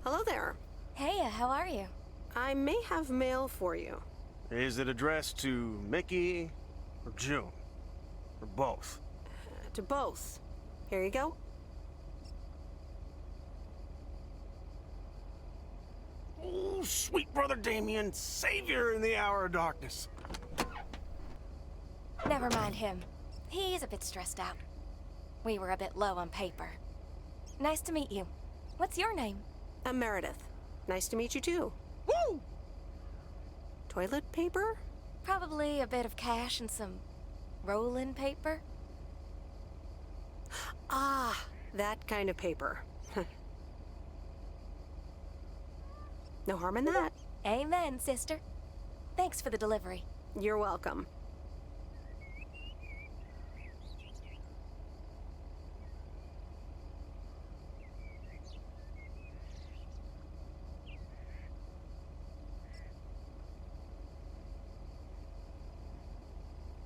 Hello there. Hey, how are you? I may have mail for you. Is it addressed to Mickey or June? Or both? To both. Here you go. Oh, sweet brother Damien, savior in the hour of darkness. Never mind him. He's a bit stressed out. We were a bit low on paper. Nice to meet you. What's your name? I'm Meredith. Nice to meet you too. Woo! Toilet paper? Probably a bit of cash and some roll-in paper. Ah, that kind of paper. No harm in that. Amen, sister. Thanks for the delivery. You're welcome.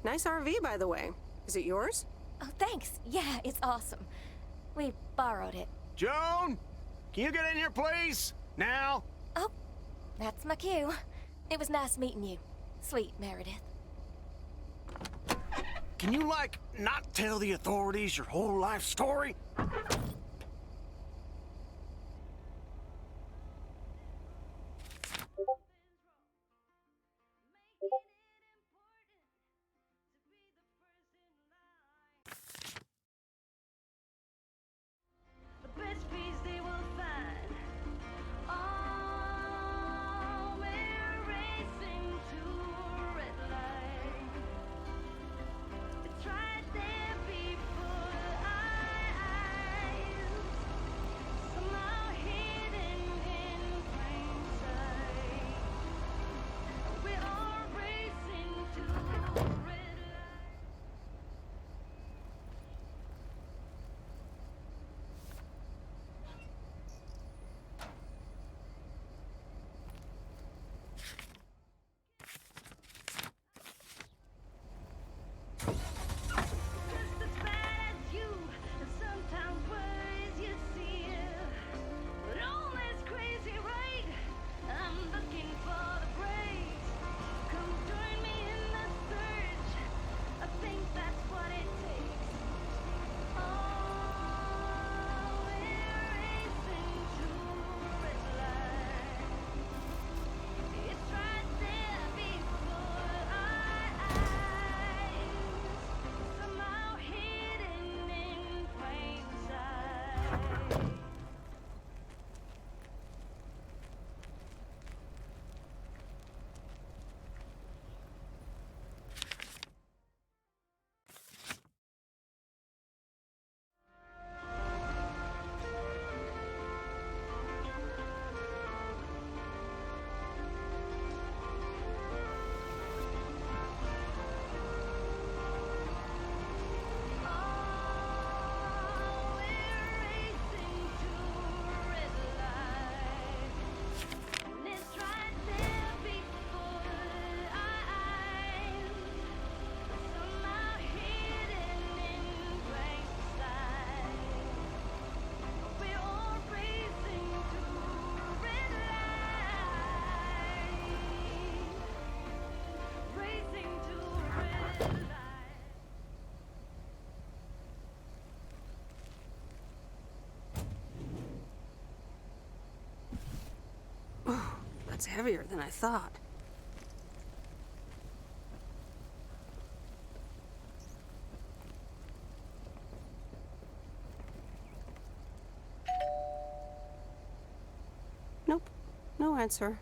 Nice RV, by the way. Is it yours? Oh, thanks. Yeah, it's awesome. We borrowed it. Joan! Can you get in here, please? Now? Oh, that's my cue. It was nice meeting you. Sweet Meredith. Can you, not tell the authorities your whole life story? That's heavier than I thought. Nope, no answer.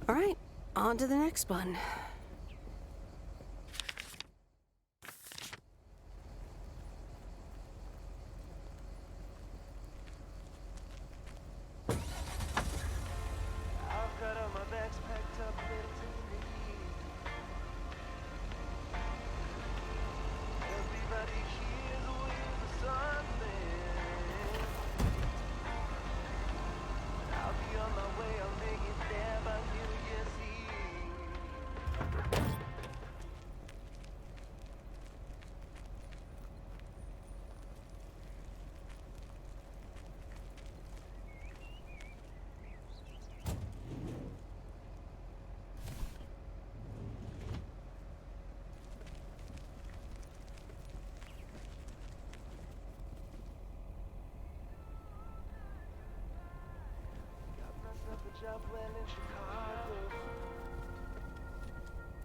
All right, on to the next one.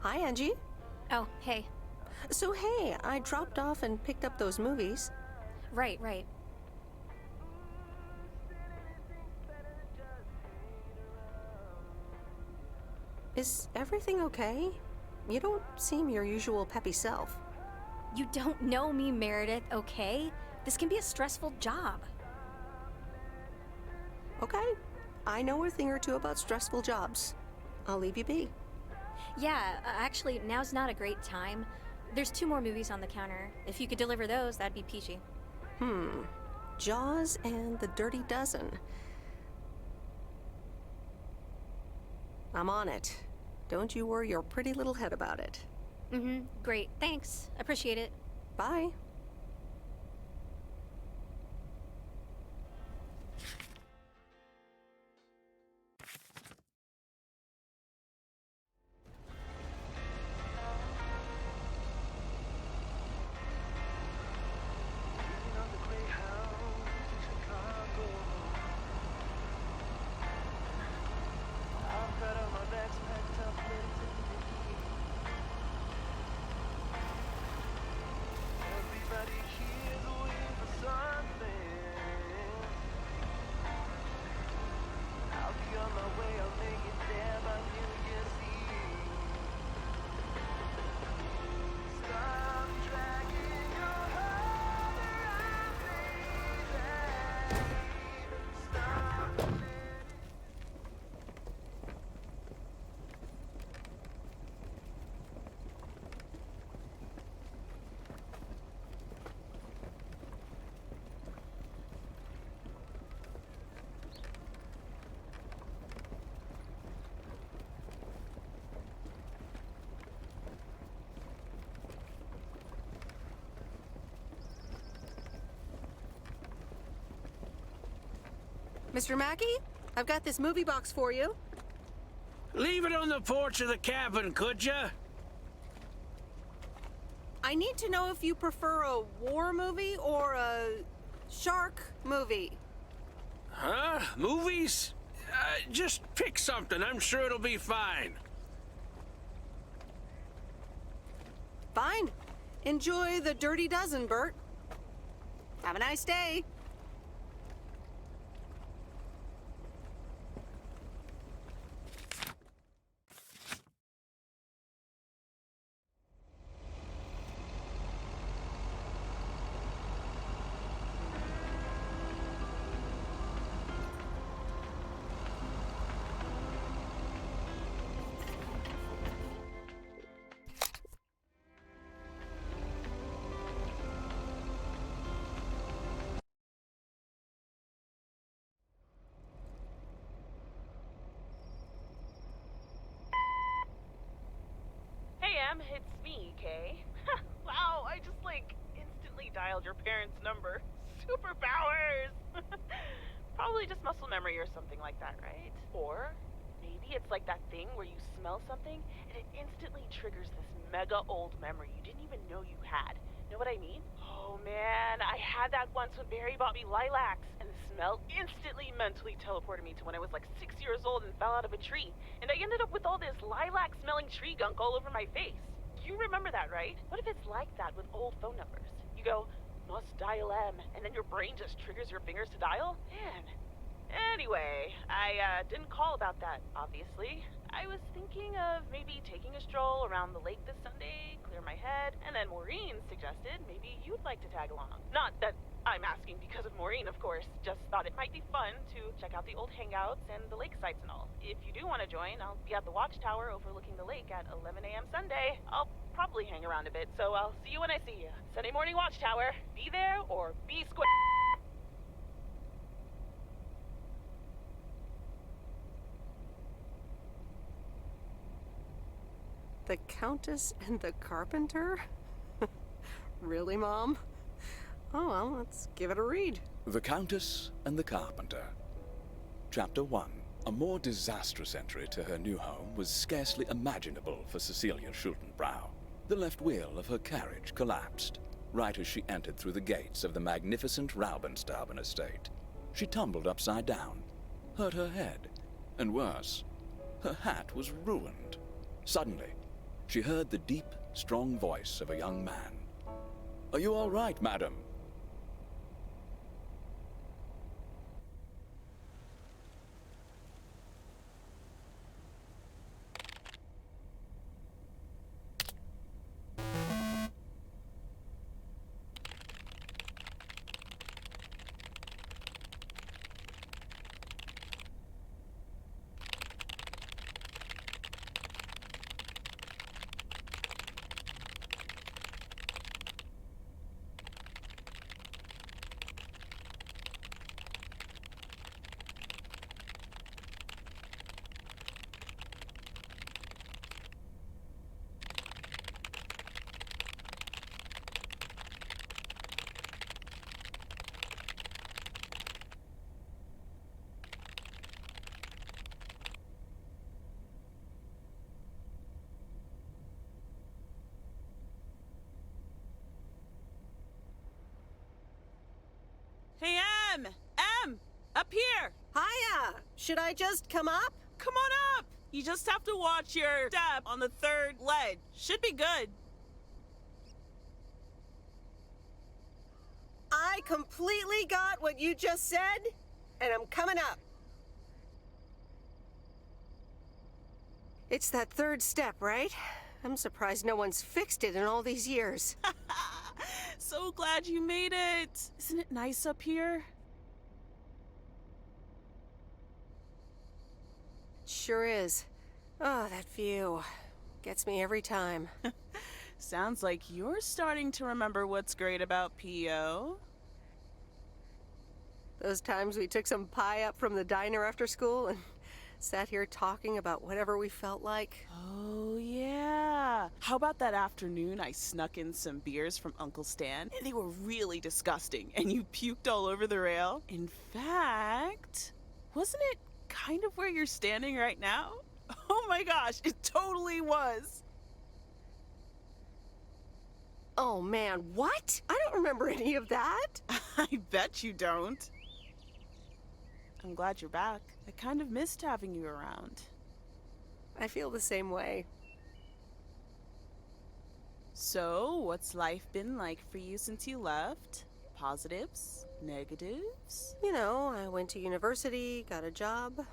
Hi, Angie. Oh, hey. So, hey, I dropped off and picked up those movies. Right. Is everything okay? You don't seem your usual peppy self. You don't know me, Meredith, okay? This can be a stressful job. Okay, I know a thing or two about stressful jobs. I'll leave you be. Yeah, actually, now's not a great time. There's 2 more movies on the counter. If you could deliver those, that'd be peachy. Jaws and The Dirty Dozen. I'm on it. Don't you worry your pretty little head about it. Great. Thanks. Appreciate it. Bye. Mr. Mackey, I've got this movie box for you. Leave it on the porch of the cabin, could ya? I need to know if you prefer a war movie or a shark movie. Huh? Movies? Just pick something. I'm sure it'll be fine. Fine. Enjoy The Dirty Dozen, Bert. Have a nice day. Hey, Em, it's me, Kay. Wow, I just, instantly dialed your parents' number. Superpowers! Probably just muscle memory or something like that, right? Or maybe it's like that thing where you smell something and it instantly triggers this mega old memory you didn't even know you had. Know what I mean? Oh man, I had that once when Barry bought me lilacs, and the smell instantly mentally teleported me to when I was 6 years old and fell out of a tree. And I ended up with all this lilac-smelling tree gunk all over my face. You remember that, right? What if it's like that with old phone numbers? You go, must dial M, and then your brain just triggers your fingers to dial? Man. Anyway, I didn't call about that, obviously. I was thinking of maybe taking a stroll around the lake this Sunday, clear my head, and then Maureen suggested maybe you'd like to tag along. Not that I'm asking because of Maureen, of course, just thought it might be fun to check out the old hangouts and the lake sites and all. If you do want to join, I'll be at the watchtower overlooking the lake at 11 a.m. Sunday. I'll probably hang around a bit, so I'll see you when I see you. Sunday morning watchtower. Be there or be square. The Countess and the Carpenter? Really, Mom? Oh, well, let's give it a read. The Countess and the Carpenter. Chapter 1. A more disastrous entry to her new home was scarcely imaginable for Cecilia Schultenbrow. The left wheel of her carriage collapsed right as she entered through the gates of the magnificent Raubenstaben estate. She tumbled upside down, hurt her head, And worse, her hat was ruined. Suddenly, she heard the deep, strong voice of a young man. "Are you all right, madam?" Hey, Em! Em! Up here! Hiya! Should I just come up? Come on up! You just have to watch your step on the third ledge. Should be good. I completely got what you just said, and I'm coming up. It's that third step, right? I'm surprised no one's fixed it in all these years. So glad you made it. Isn't it nice up here? Sure is. Oh, that view. Gets me every time. Sounds like you're starting to remember what's great about PO. Those times we took some pie up from the diner after school and sat here talking about whatever we felt like. Oh, yeah. How about that afternoon I snuck in some beers from Uncle Stan? And they were really disgusting, and you puked all over the rail. In fact, wasn't it kind of where you're standing right now? Oh my gosh, it totally was. Oh man, what? I don't remember any of that. I bet you don't. I'm glad you're back. I kind of missed having you around. I feel the same way. So, what's life been like for you since you left? Positives? Negatives? You know, I went to university, got a job.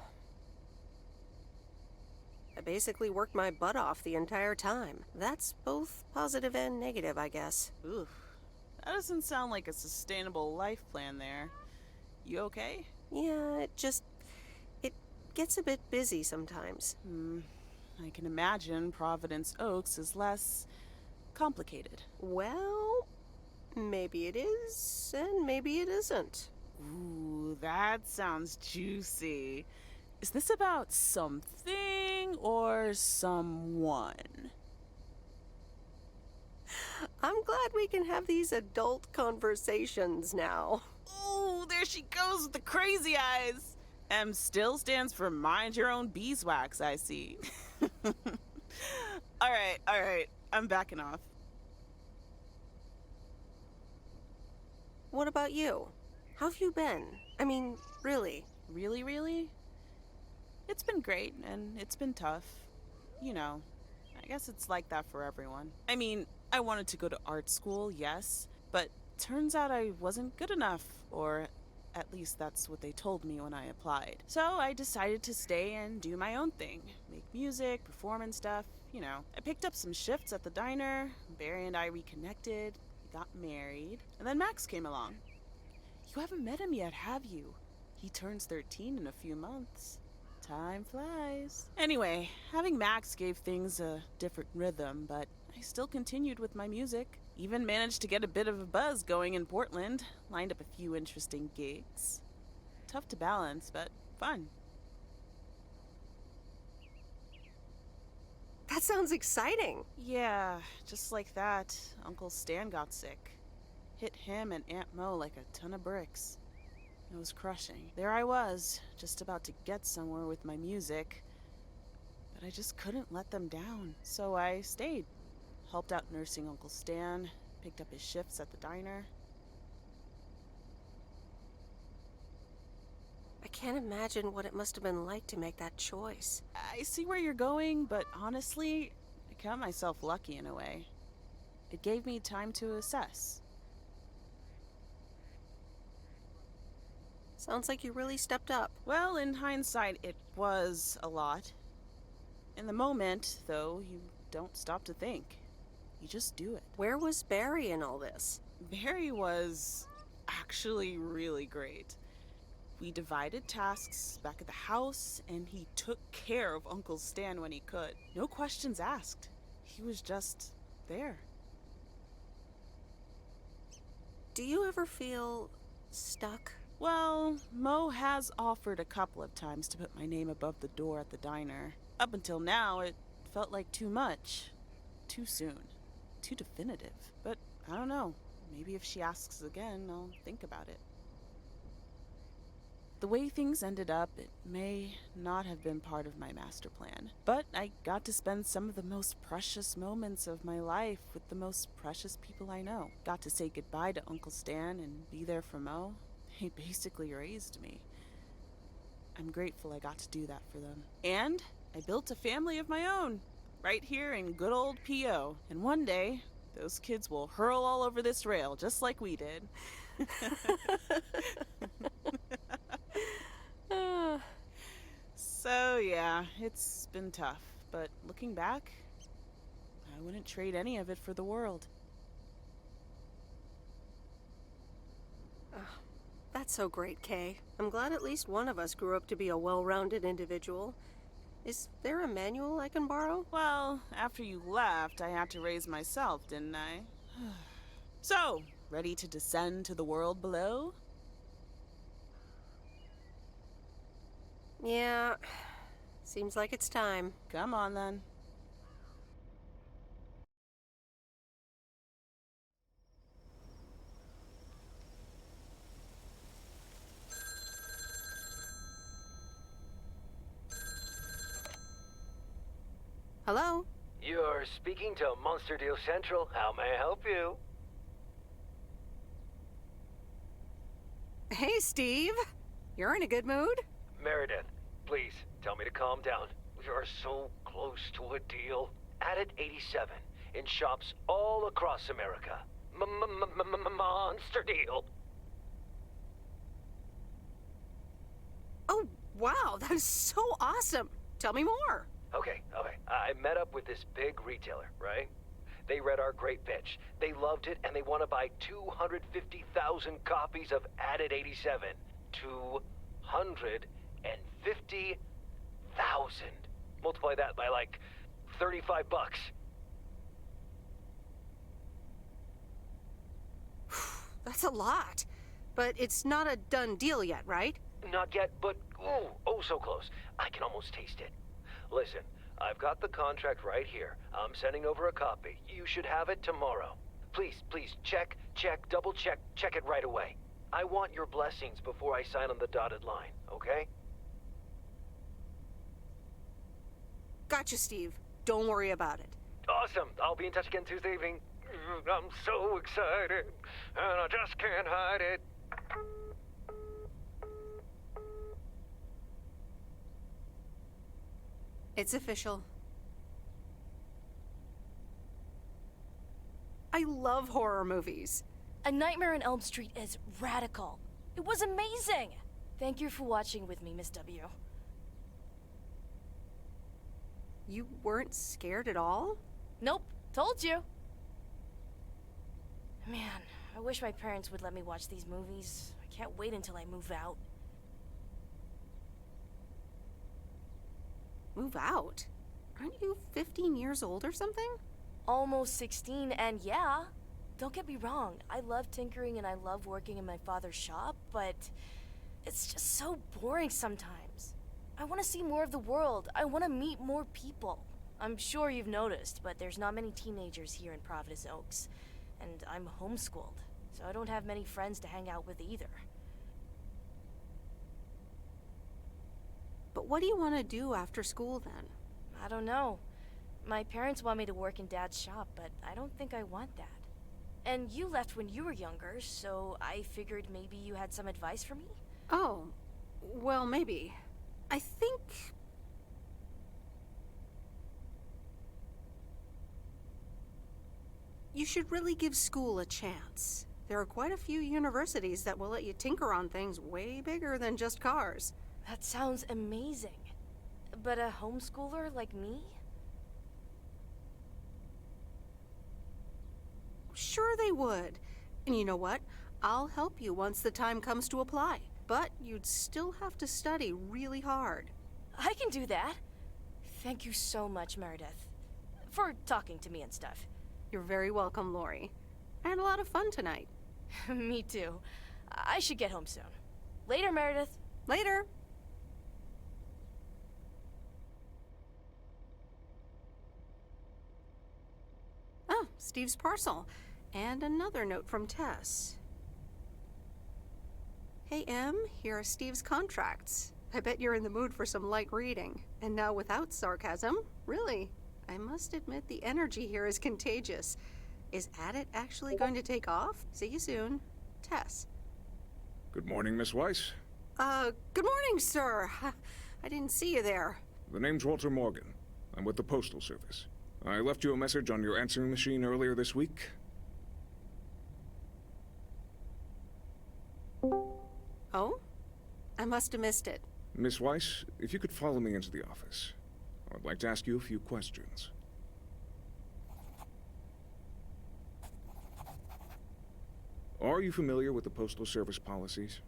I basically worked my butt off the entire time. That's both positive and negative, I guess. Oof. That doesn't sound like a sustainable life plan there. You okay? Yeah, it gets a bit busy sometimes. I can imagine Providence Oaks is less complicated. Well, maybe it is, and maybe it isn't. Ooh, that sounds juicy. Is this about something or someone? I'm glad we can have these adult conversations now. Ooh, there she goes with the crazy eyes. M still stands for mind your own beeswax, I see. All right. I'm backing off. What about you? How have you been? I mean, really? Really? It's been great, and it's been tough. You know, I guess it's like that for everyone. I mean, I wanted to go to art school, yes, but turns out I wasn't good enough, or at least that's what they told me when I applied. So I decided to stay and do my own thing. Make music, perform and stuff, you know. I picked up some shifts at the diner, Barry and I reconnected, we got married, and then Max came along. You haven't met him yet, have you? He turns 13 in a few months. Time flies. Anyway, having Max gave things a different rhythm, but I still continued with my music. Even managed to get a bit of a buzz going in Portland. Lined up a few interesting gigs. Tough to balance, but fun. That sounds exciting. Yeah, just like that, Uncle Stan got sick. Hit him and Aunt Mo like a ton of bricks. It was crushing. There I was, just about to get somewhere with my music, but I just couldn't let them down. So I stayed. Helped out nursing Uncle Stan, picked up his shifts at the diner. I can't imagine what it must have been like to make that choice. I see where you're going, but honestly, I count myself lucky in a way. It gave me time to assess. Sounds like you really stepped up. Well, in hindsight, it was a lot. In the moment, though, you don't stop to think. You just do it. Where was Barry in all this? Barry was actually really great. We divided tasks back at the house, and he took care of Uncle Stan when he could. No questions asked. He was just there. Do you ever feel stuck? Well, Mo has offered a couple of times to put my name above the door at the diner. Up until now, it felt like too much. Too soon. Too definitive. But I don't know. Maybe if she asks again, I'll think about it. The way things ended up, it may not have been part of my master plan. But I got to spend some of the most precious moments of my life with the most precious people I know. Got to say goodbye to Uncle Stan and be there for Mo. He basically raised me. I'm grateful I got to do that for them. And I built a family of my own, right here in good old P.O. And one day, those kids will hurl all over this rail, just like we did. So yeah, it's been tough, but looking back, I wouldn't trade any of it for the world. That's so great, Kay. I'm glad at least one of us grew up to be a well-rounded individual. Is there a manual I can borrow? Well, after you left, I had to raise myself, didn't I? So, ready to descend to the world below? Yeah, seems like it's time. Come on then. Hello? You're speaking to Monster Deal Central. How may I help you? Hey, Steve. You're in a good mood? Meredith, please tell me to calm down. We are so close to a deal. Added 87 in shops all across America. Monster Deal. Oh, wow, that is so awesome. Tell me more. Okay. I met up with this big retailer, right? They read our great pitch. They loved it, and they want to buy 250,000 copies of Added 87. 250,000. Multiply that by like $35. That's a lot. But it's not a done deal yet, right? Not yet, but oh, so close. I can almost taste it. Listen, I've got the contract right here. I'm sending over a copy. You should have it tomorrow. Please, check, double check it right away. I want your blessings before I sign on the dotted line, okay? Gotcha, Steve. Don't worry about it. Awesome. I'll be in touch again Tuesday evening. I'm so excited, and I just can't hide it. It's official. I love horror movies. A Nightmare on Elm Street is radical. It was amazing! Thank you for watching with me, Miss W. You weren't scared at all? Nope, told you. Man, I wish my parents would let me watch these movies. I can't wait until I move out. Move out? Aren't you 15 years old or something? Almost 16, and yeah, don't get me wrong, I love tinkering and I love working in my father's shop, but it's just so boring sometimes. I want to see more of the world. I want to meet more people. I'm sure you've noticed, but there's not many teenagers here in Providence Oaks, and I'm homeschooled, so I don't have many friends to hang out with either. But what do you want to do after school then? I don't know. My parents want me to work in Dad's shop, but I don't think I want that. And you left when you were younger, so I figured maybe you had some advice for me? Oh, Well, maybe. I think... you should really give school a chance. There are quite a few universities that will let you tinker on things way bigger than just cars. That sounds amazing. But a homeschooler like me? Sure they would. And you know what? I'll help you once the time comes to apply. But you'd still have to study really hard. I can do that. Thank you so much, Meredith. For talking to me and stuff. You're very welcome, Lori. I had a lot of fun tonight. Me too. I should get home soon. Later, Meredith. Later. Oh, Steve's parcel. And another note from Tess. Hey, Em, here are Steve's contracts. I bet you're in the mood for some light reading. And now without sarcasm, really. I must admit the energy here is contagious. Is Adit actually going to take off? See you soon. Tess. Good morning, Miss Weiss. Good morning, sir. I didn't see you there. The name's Walter Morgan. I'm with the Postal Service. I left you a message on your answering machine earlier this week. Oh? I must have missed it. Miss Weiss, if you could follow me into the office. I'd like to ask you a few questions. Are you familiar with the Postal Service policies?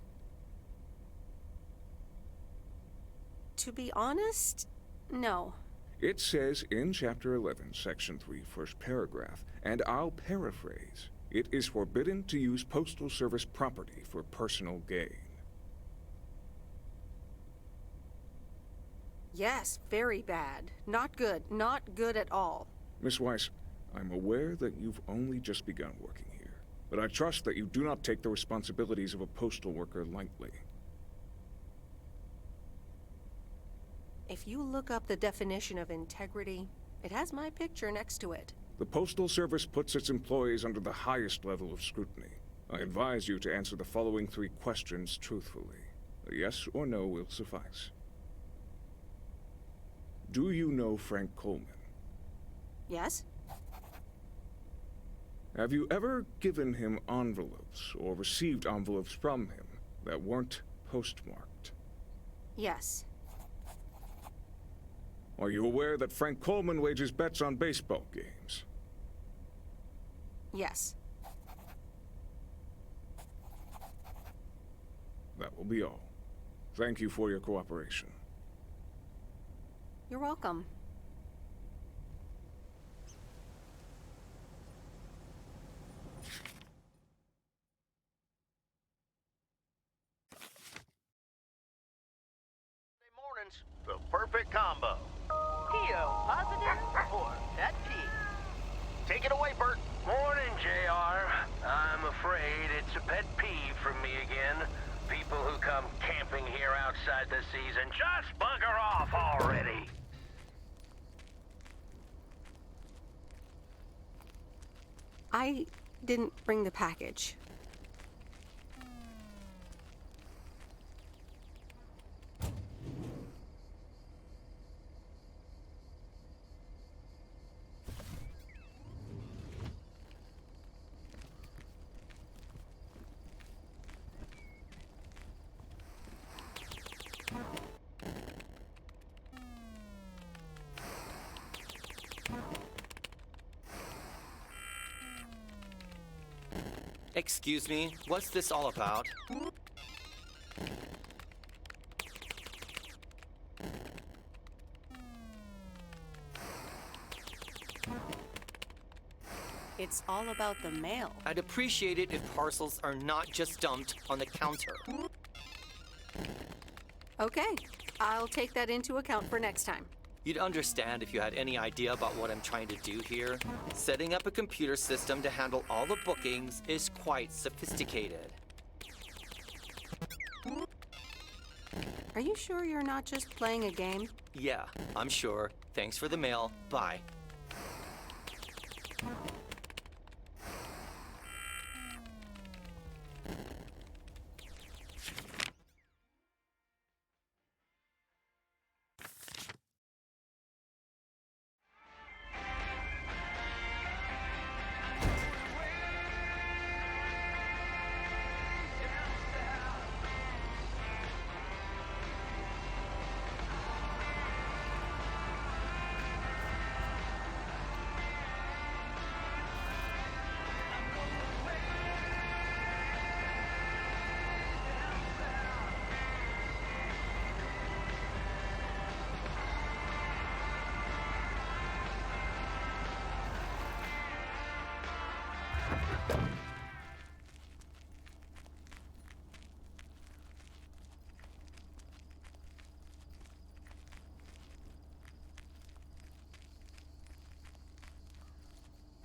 To be honest, no. It says in Chapter 11, Section 3, first paragraph, and I'll paraphrase, it is forbidden to use Postal Service property for personal gain. Yes, very bad. Not good. Not good at all. Miss Weiss, I'm aware that you've only just begun working here, but I trust that you do not take the responsibilities of a postal worker lightly. If you look up the definition of integrity, it has my picture next to it. The Postal Service puts its employees under the highest level of scrutiny. I advise you to answer the following 3 questions truthfully. A yes or no will suffice. Do you know Frank Coleman? Yes? Have you ever given him envelopes or received envelopes from him that weren't postmarked? Yes. Are you aware that Frank Coleman wagers bets on baseball games? Yes. That will be all. Thank you for your cooperation. You're welcome. Mornings, the perfect combo. PO positive or pet peeve? Take it away, Bert. Morning, JR. I'm afraid it's a pet peeve for me again. People who come camping here outside the season, just bugger off already. I didn't bring the package. Excuse me, what's this all about? It's all about the mail. I'd appreciate it if parcels are not just dumped on the counter. Okay, I'll take that into account for next time. You'd understand if you had any idea about what I'm trying to do here. Setting up a computer system to handle all the bookings is quite sophisticated. Are you sure you're not just playing a game? Yeah, I'm sure. Thanks for the mail. Bye.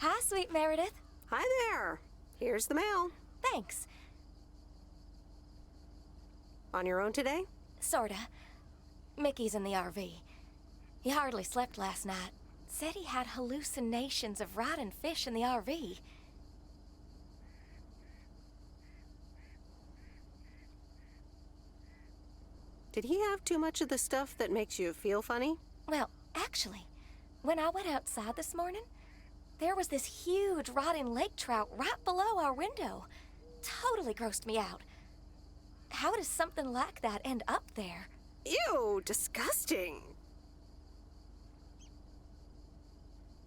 Hi, sweet Meredith. Hi there. Here's the mail. Thanks. On your own today? Sorta. Mickey's in the RV. He hardly slept last night. Said he had hallucinations of riding fish in the RV. Did he have too much of the stuff that makes you feel funny? Well, actually, when I went outside this morning, there was this huge rotting lake trout right below our window. Totally grossed me out. How does something like that end up there? Ew, disgusting.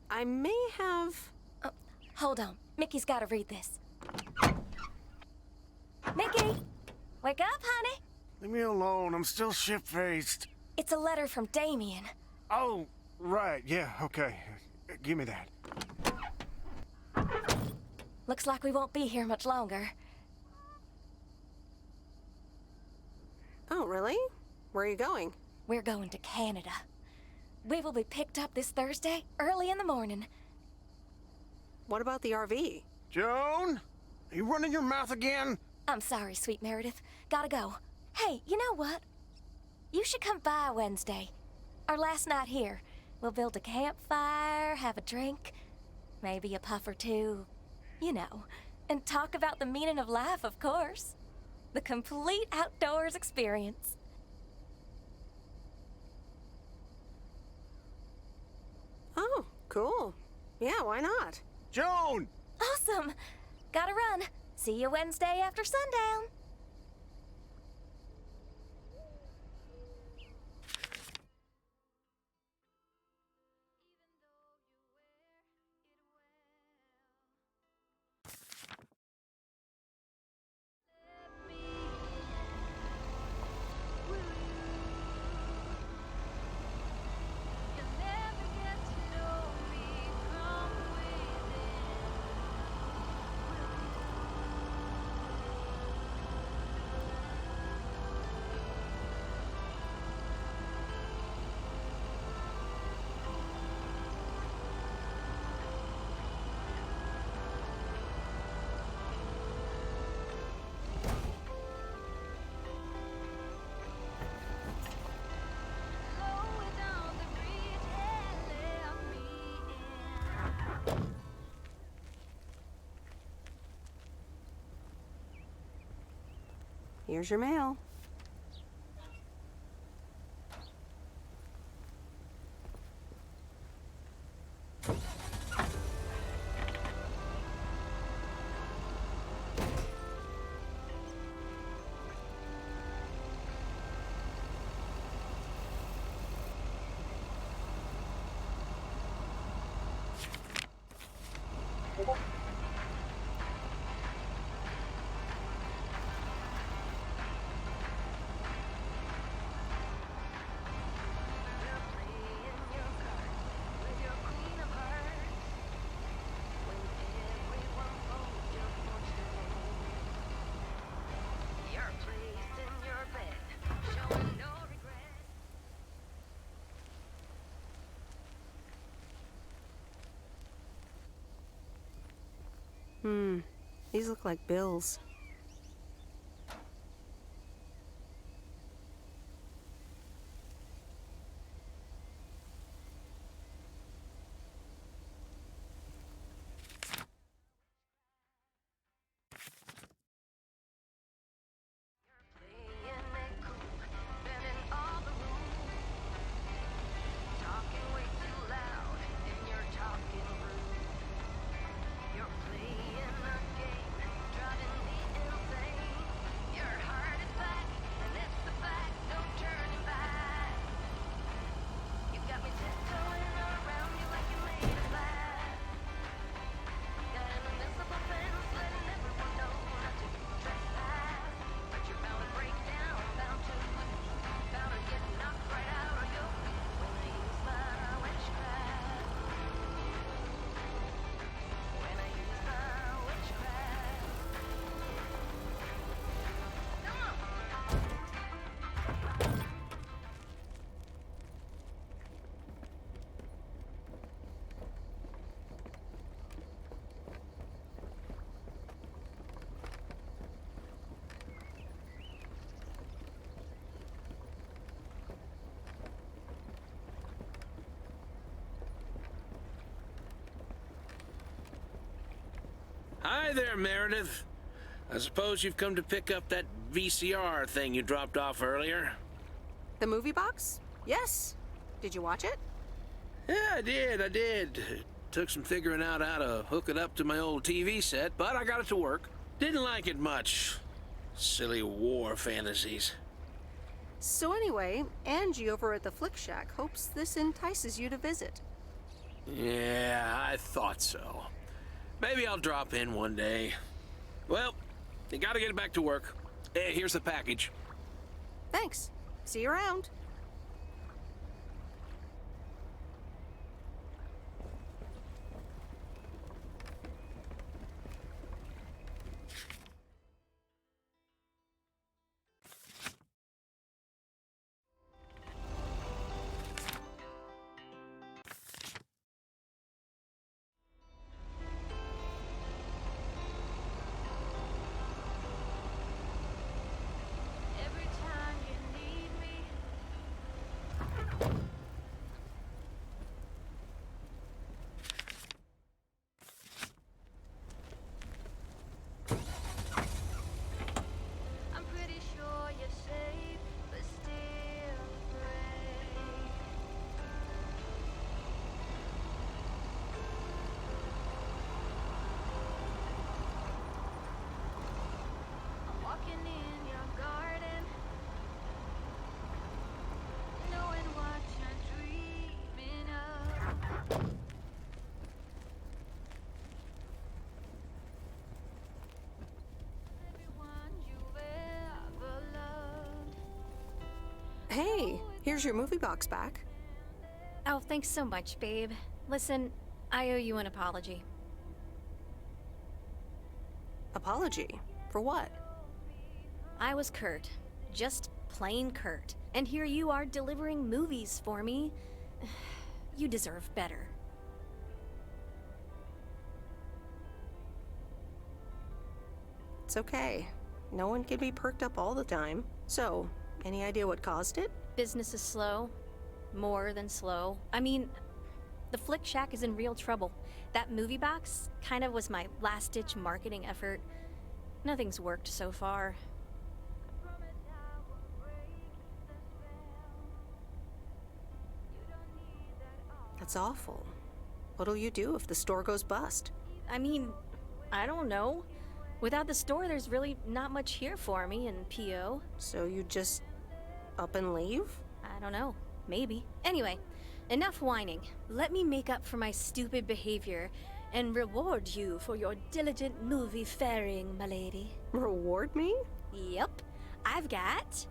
I may have... Oh, hold on. Mickey's gotta read this. Mickey! Wake up, honey! Leave me alone. I'm still shit-faced. It's a letter from Damien. Oh, right. Yeah, okay. Give me that. Looks like we won't be here much longer. Oh, really? Where are you going? We're going to Canada. We will be picked up this Thursday, early in the morning. What about the RV? Joan? Are you running your mouth again? I'm sorry, sweet Meredith. Gotta go. Hey, you know what? You should come by Wednesday. Our last night here. We'll build a campfire, have a drink, maybe a puff or two, you know, and talk about the meaning of life, of course. The complete outdoors experience. Oh, cool. Yeah, why not? Joan! Awesome! Gotta run. See you Wednesday after sundown. Here's your mail. These look like bills. there, Meredith. I suppose you've come to pick up that VCR thing you dropped off earlier. The movie box? Yes. Did you watch it? Yeah, I did. It took some figuring out how to hook it up to my old TV set, but I got it to work. Didn't like it much. Silly war fantasies. So anyway, Angie over at the Flick Shack hopes this entices you to visit. Yeah, I thought so. Maybe I'll drop in one day. Well, you gotta get back to work. Hey, here's the package. Thanks. See you around. Hey, here's your movie box back. Oh, thanks so much, babe. Listen, I owe you an apology. Apology? For what? I was Kurt. Just plain Kurt. And here you are delivering movies for me. You deserve better. It's okay. No one can be perked up all the time. So, any idea what caused it? Business is slow. More than slow. I mean, the Flick Shack is in real trouble. That movie box kind of was my last-ditch marketing effort. Nothing's worked so far. That's awful. What'll you do if the store goes bust? I mean, I don't know. Without the store, there's really not much here for me in P.O. So you just up and leave? I don't know. Maybe. Anyway, enough whining. Let me make up for my stupid behavior and reward you for your diligent movie faring, my lady. Reward me? Yep. I've got...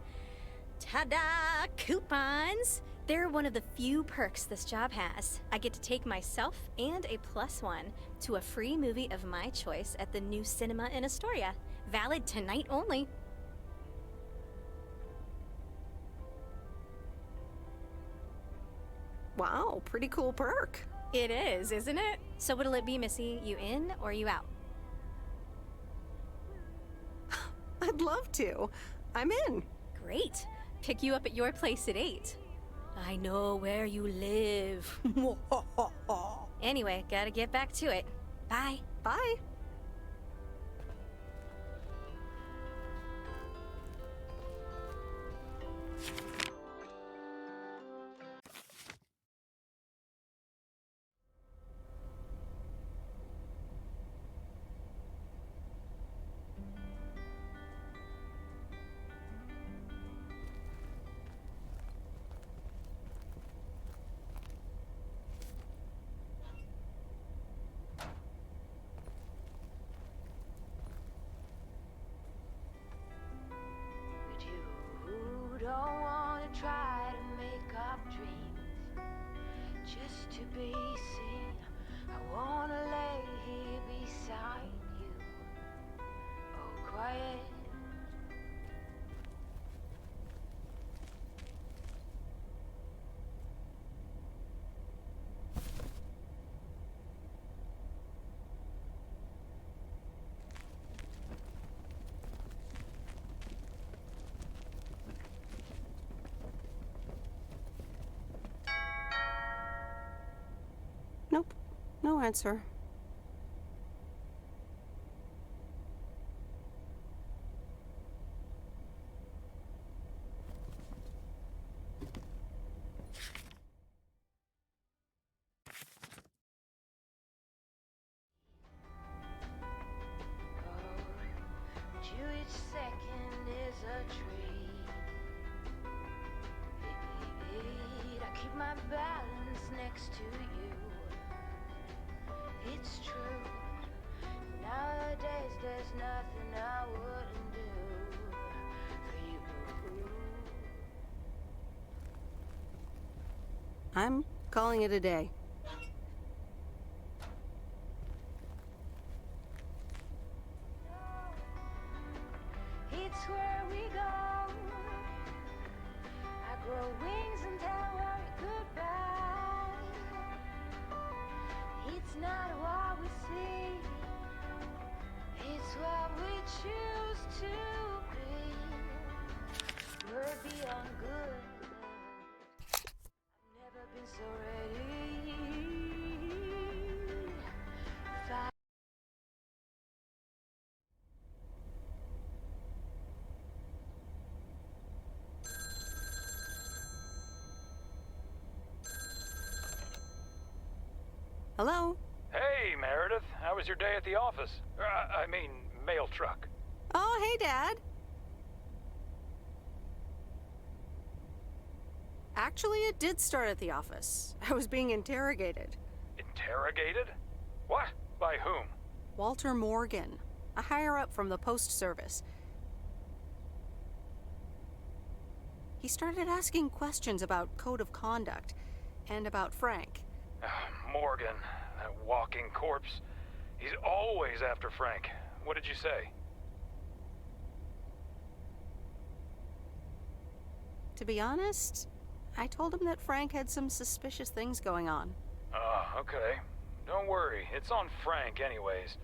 ta-da! Coupons! They're one of the few perks this job has. I get to take myself and a +1 to a free movie of my choice at the new cinema in Astoria. Valid tonight only. Wow, pretty cool perk. It is, isn't it? So what'll it be, Missy? You in or you out? I'd love to. I'm in. Great. Pick you up at your place at 8. I know where you live. Anyway, gotta get back to it. Bye. Bye. Don't wanna try to make up dreams just to be seen. I wanna lay here beside you, oh quiet. Nope. No answer. my balance next to you. It's true. Nowadays there's nothing I wouldn't do for you. I'm calling it a day. It's where we go. I grow wings and tell her goodbye. It's not what we see, it's what we choose to be. We're beyond good. I've never been so ready. Hello? Hey, Meredith. How was your day at the office? I mean, mail truck. Oh, hey, Dad. Actually, it did start at the office. I was being interrogated. Interrogated? What? By whom? Walter Morgan, a higher-up from the Post Service. He started asking questions about code of conduct and about Frank. Morgan, that walking corpse. He's always after Frank. What did you say? To be honest, I told him that Frank had some suspicious things going on. Oh, okay. Don't worry, it's on Frank anyways.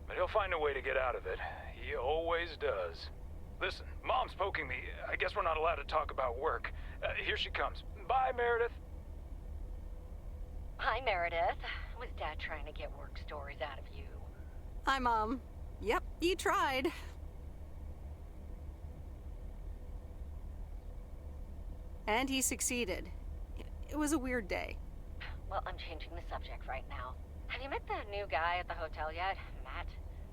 But he'll find a way to get out of it. He always does. Listen, Mom's poking me. I guess we're not allowed to talk about work. Here she comes. Bye, Meredith. Hi, Meredith. Was Dad trying to get work stories out of you? Hi, Mom. Yep, he tried. And he succeeded. It was a weird day. Well, I'm changing the subject right now. Have you met the new guy at the hotel yet, Matt?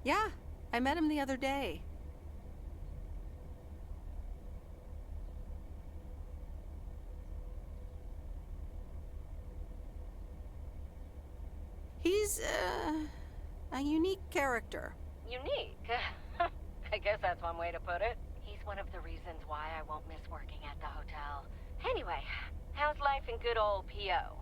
Yeah, I met him the other day. He's, a unique character. Unique? I guess that's one way to put it. He's one of the reasons why I won't miss working at the hotel. Anyway, how's life in good old P.O.?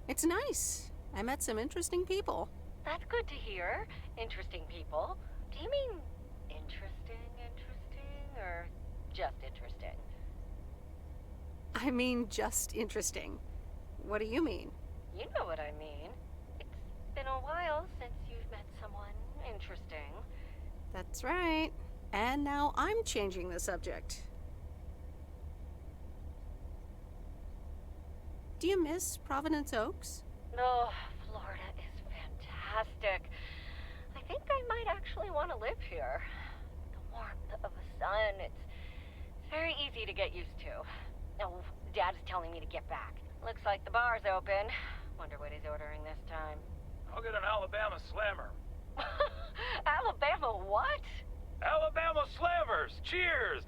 It's nice. I met some interesting people. That's good to hear. Interesting people. Do you mean interesting, or just interesting? I mean, just interesting. What do you mean? You know what I mean. It's been a while since you've met someone interesting. That's right. And now I'm changing the subject. Do you miss Providence Oaks? Oh, Florida is fantastic. I think I might actually want to live here. The warmth of the sun, it's very easy to get used to. Oh, Dad is telling me to get back. Looks like the bar's open. Wonder what he's ordering this time. I'll get an Alabama Slammer. Alabama what? Alabama Slammers! Cheers!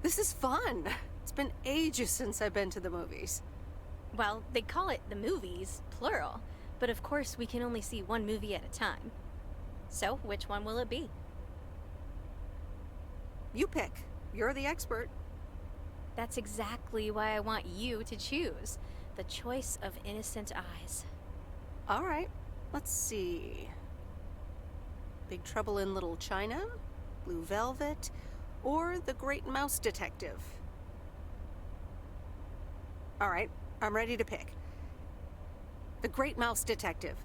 This is fun. It's been ages since I've been to the movies. Well, they call it the movies, plural. But of course, we can only see one movie at a time. So, which one will it be? You pick. You're the expert. That's exactly why I want you to choose. The choice of innocent eyes. All right. Let's see. Big Trouble in Little China, Blue Velvet, or The Great Mouse Detective. All right, I'm ready to pick. The Great Mouse Detective.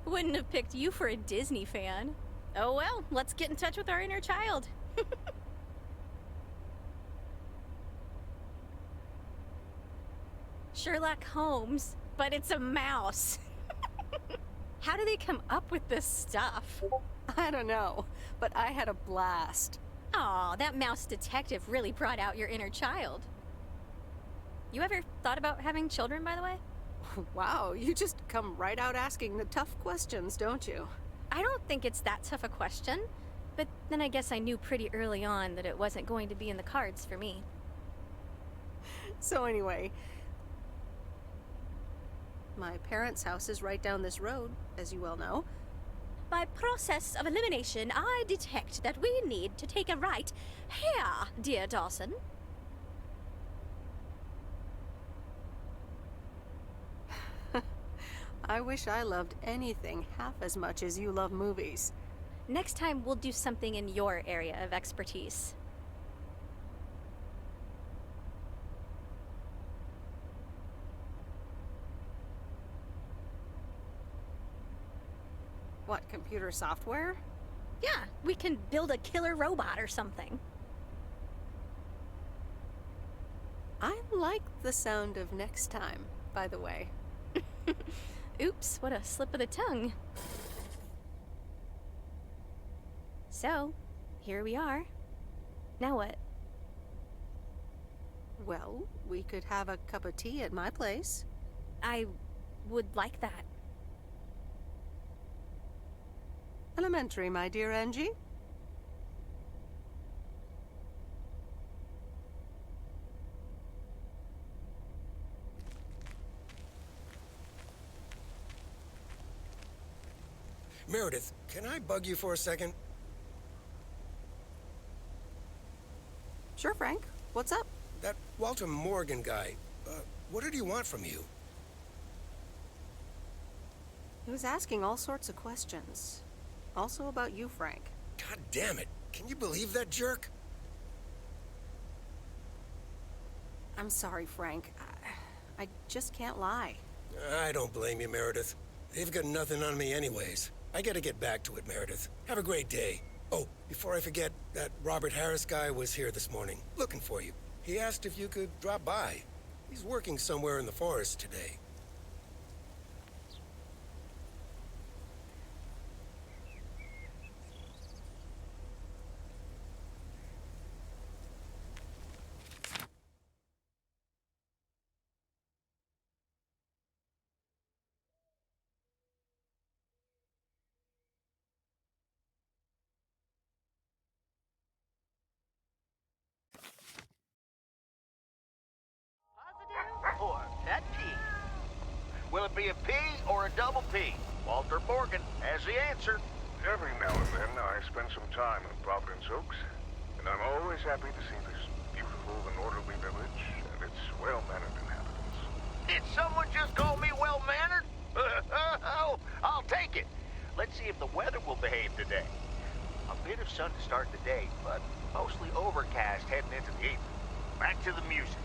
Wouldn't have picked you for a Disney fan. Oh well, let's get in touch with our inner child. Sherlock Holmes, but it's a mouse. How do they come up with this stuff? I don't know, but I had a blast. Aw, that mouse detective really brought out your inner child. You ever thought about having children, by the way? Wow, you just come right out asking the tough questions, don't you? I don't think it's that tough a question, but then I guess I knew pretty early on that it wasn't going to be in the cards for me. So anyway, my parents' house is right down this road, as you well know. By process of elimination, I detect that we need to take a right here, dear Dawson. I wish I loved anything half as much as you love movies. Next time, we'll do something in your area of expertise. What, computer software? Yeah, we can build a killer robot or something. I like the sound of next time, by the way. Oops, what a slip of the tongue. So, here we are. Now what? Well, we could have a cup of tea at my place. I would like that. Elementary, my dear Angie. Meredith, can I bug you for a second? Sure, Frank. What's up? That Walter Morgan guy, what did he want from you? He was asking all sorts of questions. Also about you, Frank. God damn it. Can you believe that jerk? I'm sorry, Frank. I just can't lie. I don't blame you, Meredith. They've got nothing on me anyways. I gotta get back to it, Meredith. Have a great day. Oh, before I forget, that Robert Harris guy was here this morning, looking for you. He asked if you could drop by. He's working somewhere in the forest today. Or pet peeve? Will it be a P or a double P? Walter Morgan has the answer. Every now and then I spend some time in Providence Oaks, and I'm always happy to see this beautiful and orderly village and its well-mannered inhabitants. Did someone just call me well-mannered? I'll take it. Let's see if the weather will behave today. A bit of sun to start the day, but mostly overcast heading into the evening. Back to the music.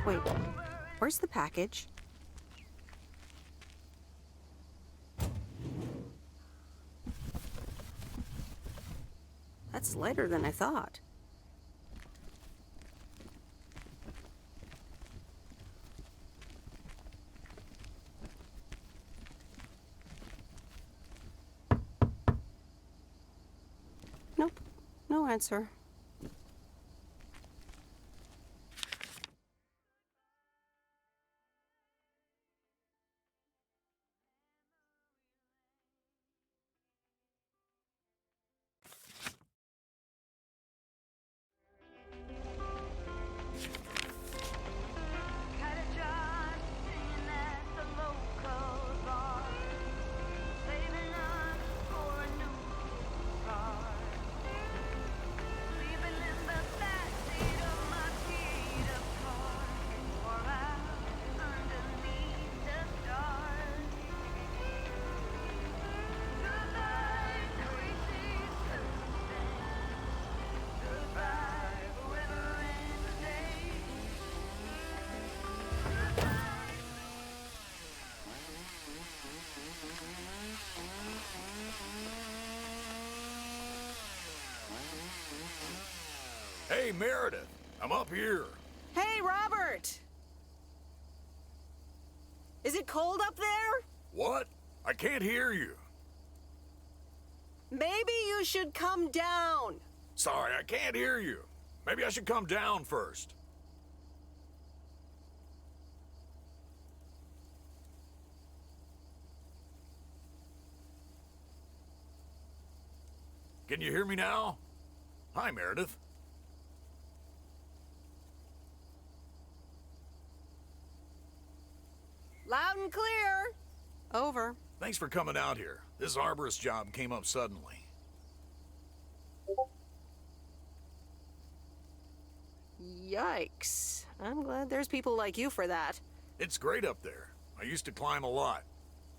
Wait, where's the package? That's lighter than I thought. Nope, no answer. Hey, Meredith, I'm up here. Hey, Robert! Is it cold up there? What? I can't hear you. Maybe you should come down. Sorry, I can't hear you. Maybe I should come down first. Can you hear me now? Hi, Meredith. Loud and clear. Over. Thanks for coming out here. This arborist job came up suddenly. Yikes. I'm glad there's people like you for that. It's great up there. I used to climb a lot.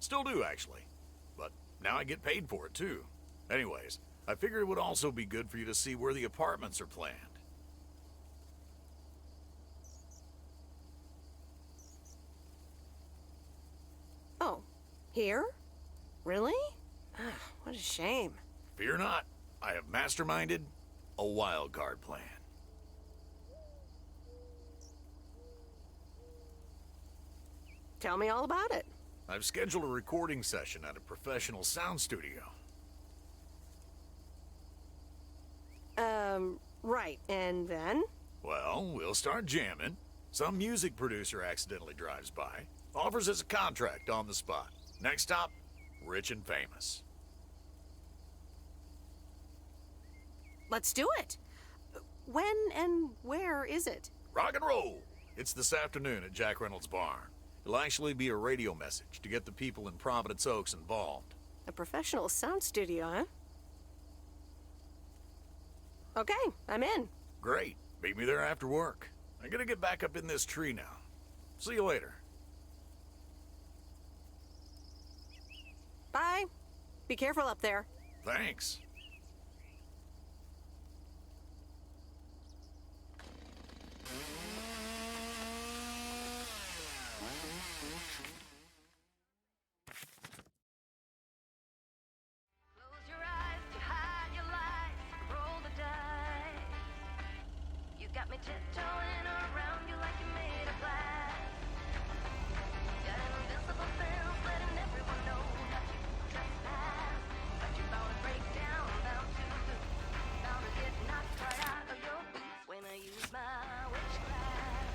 Still do, actually. But now I get paid for it, too. Anyways, I figured it would also be good for you to see where the apartments are planned. Oh, here? Really? Ah, what a shame. Fear not. I have masterminded a wild card plan. Tell me all about it. I've scheduled a recording session at a professional sound studio. Right, and then? Well, we'll start jamming. Some music producer accidentally drives by, offers us a contract on the spot. Next stop, rich and famous. Let's do it. When and where is it? Rock and roll! It's this afternoon at Jack Reynolds' barn. It'll actually be a radio message to get the people in Providence Oaks involved. A professional sound studio, huh? Okay, I'm in. Great. Meet me there after work. I gotta get back up in this tree now. See you later. Bye. Be careful up there. Thanks. Close your eyes to hide your lies. Roll the dice. You got me tiptoeing around you like you're made of glass. Got an invisible fence letting everyone know that you trespass. But you're bound to break down, bound to lose, bound to get knocked right out of your boots when I use my witchcraft.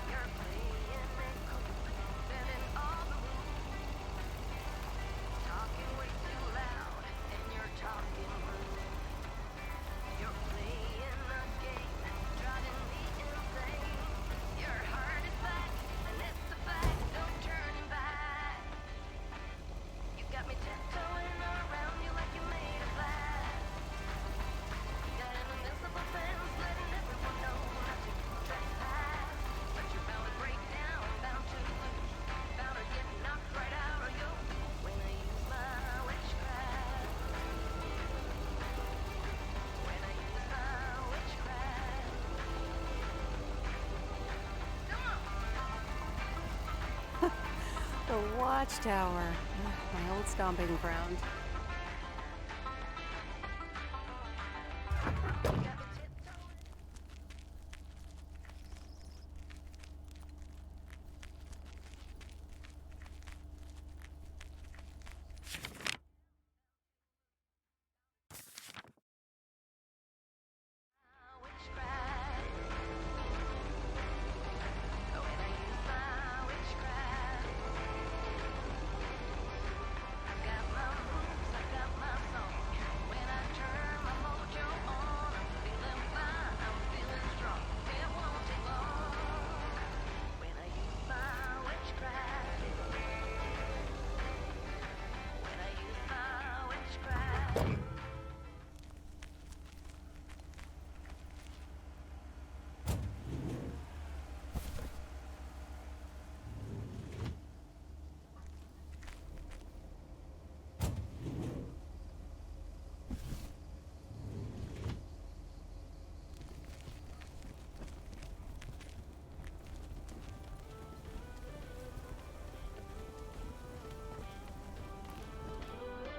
You're playing it cool, bending all the rules, talking way too loud, and you're talking rude. You're playing a game, driving me insane. Your heart is back, and it's a fact, no turning back. You got me tiptoeing around you like you're made of glass. Got an invisible fence letting everyone know not to trespass. But you're bound to break down, bound to lose, bound to get knocked right out of your boots when I use my witchcraft. When I use my witchcraft. The watchtower. My old stomping ground.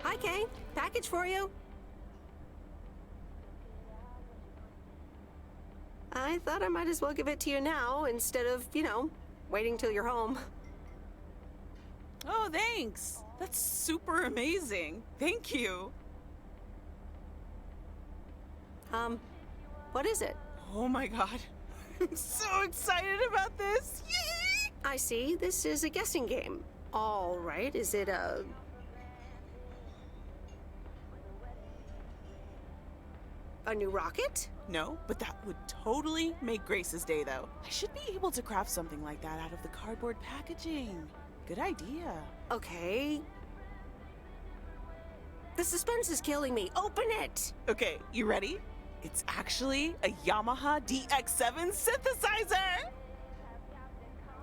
Hi, Kay. Package for you. I thought I might as well give it to you now instead of, waiting till you're home. Oh, thanks. That's super amazing. Thank you. What is it? Oh my god. I'm so excited about this. Yay! I see. This is a guessing game. All right. Is it a new rocket? No, but that would totally make Grace's day, though. I should be able to craft something like that out of the cardboard packaging. Good idea. Okay. The suspense is killing me. Open it! Okay, you ready? It's actually a Yamaha DX7 synthesizer!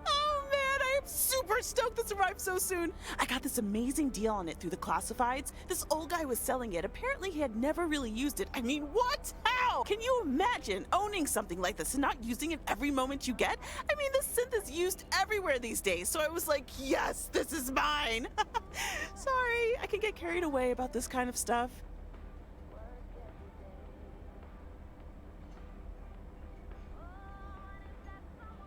Oh man, I am super stoked this arrived so soon. I got this amazing deal on it through the classifieds. This old guy was selling it. Apparently he had never really used it. I mean, what? How? Can you imagine owning something like this and not using it every moment you get? I mean, this synth is used everywhere these days, so I was like, yes, this is mine. Sorry, I can get carried away about this kind of stuff.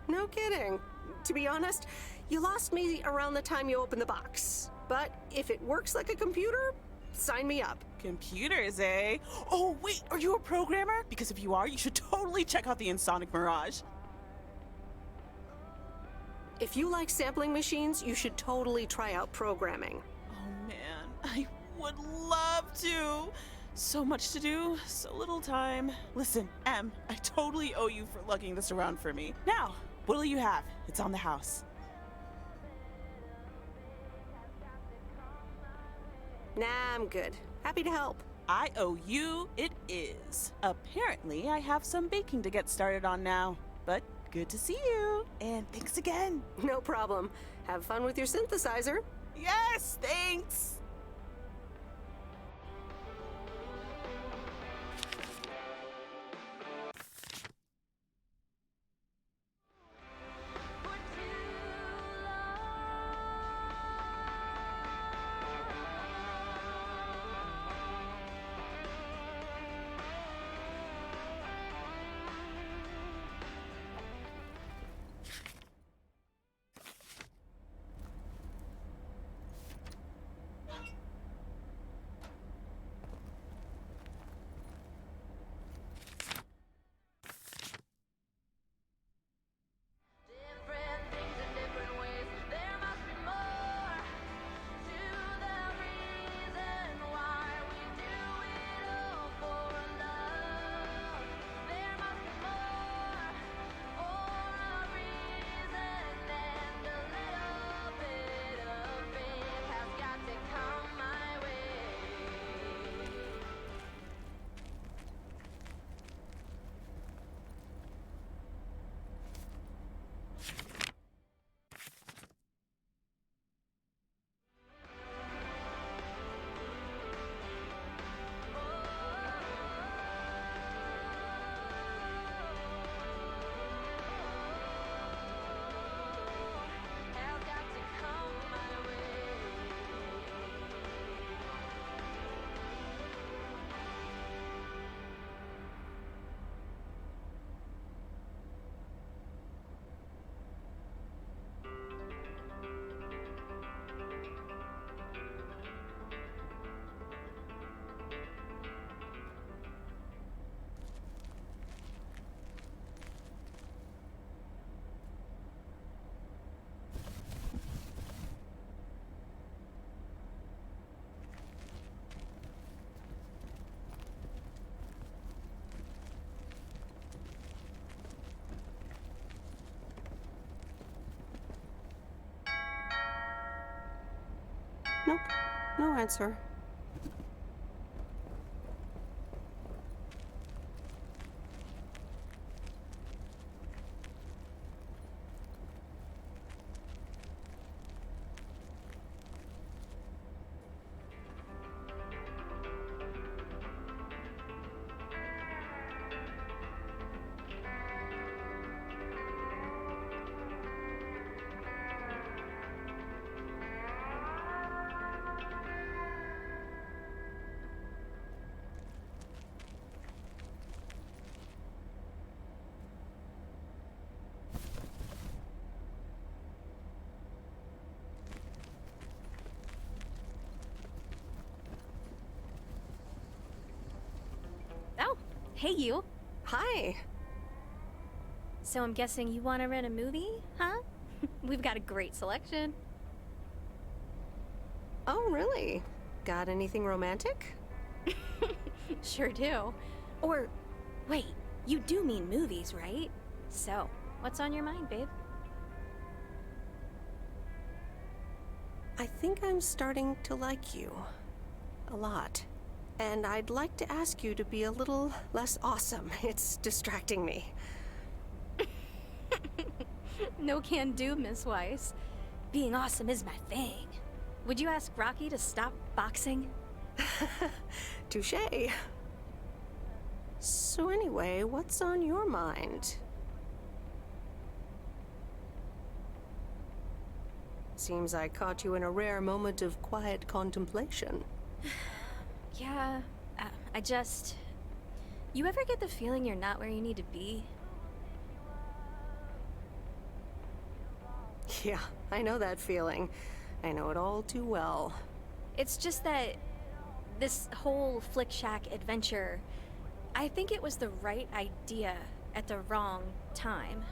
No kidding. To be honest, you lost me around the time you opened the box. But if it works like a computer, sign me up. Computers, eh? Oh, wait, are you a programmer? Because if you are, you should totally check out the Insonic Mirage. If you like sampling machines, you should totally try out programming. Oh man, I would love to. So much to do, so little time. Listen, Em, I totally owe you for lugging this around for me. Now, what'll you have? It's on the house. Nah, I'm good. Happy to help. I owe you, it is. Apparently, I have some baking to get started on now. But good to see you, and thanks again. No problem. Have fun with your synthesizer. Yes, thanks. Nope. No answer. Hey, you. Hi. So I'm guessing you want to rent a movie, huh? We've got a great selection. Oh, really? Got anything romantic? Sure do. Or, wait, you do mean movies, right? So, what's on your mind, babe? I think I'm starting to like you. A lot. And I'd like to ask you to be a little less awesome. It's distracting me. No can do, Miss Weiss. Being awesome is my thing. Would you ask Rocky to stop boxing? Touché. So anyway, what's on your mind? Seems I caught you in a rare moment of quiet contemplation. Yeah, I just... You ever get the feeling you're not where you need to be? Yeah, I know that feeling. I know it all too well. It's just that this whole Flick Shack adventure, I think it was the right idea at the wrong time.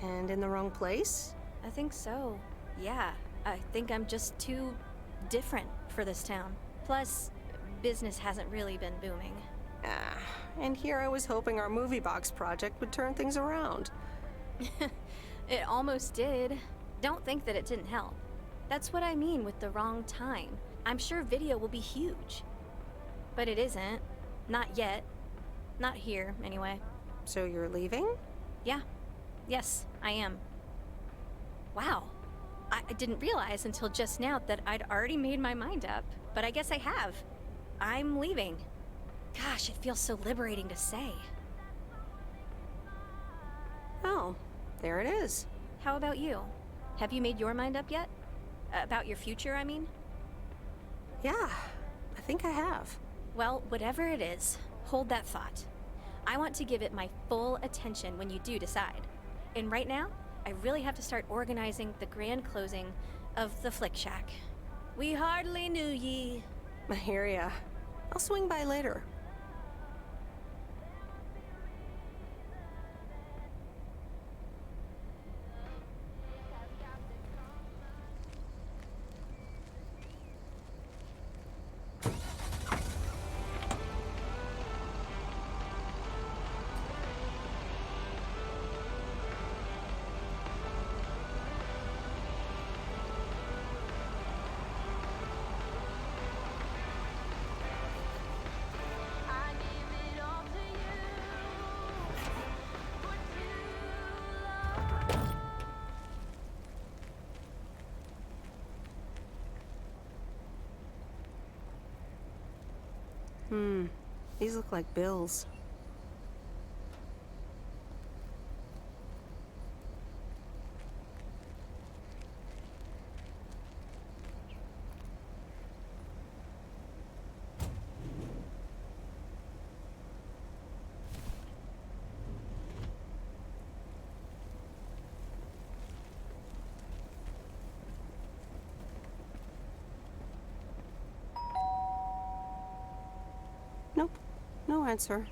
And in the wrong place? I think so. Yeah, I think I'm just too different for this town. Plus, business hasn't really been booming. And here I was hoping our movie box project would turn things around. It almost did. Don't think that it didn't help. That's what I mean with the wrong time. I'm sure video will be huge. But it isn't. Not yet. Not here, anyway. So you're leaving? Yeah. Yes, I am. Wow. I didn't realize until just now that I'd already made my mind up. But I guess I have. I'm leaving. Gosh, it feels so liberating to say. Oh, there it is. How about you? Have you made your mind up yet? About your future, I mean? Yeah, I think I have. Well, whatever it is, hold that thought. I want to give it my full attention when you do decide. And right now, I really have to start organizing the grand closing of the Flick Shack. We hardly knew ye. I hear ya. I'll swing by later. These look like bills. Nope, no answer.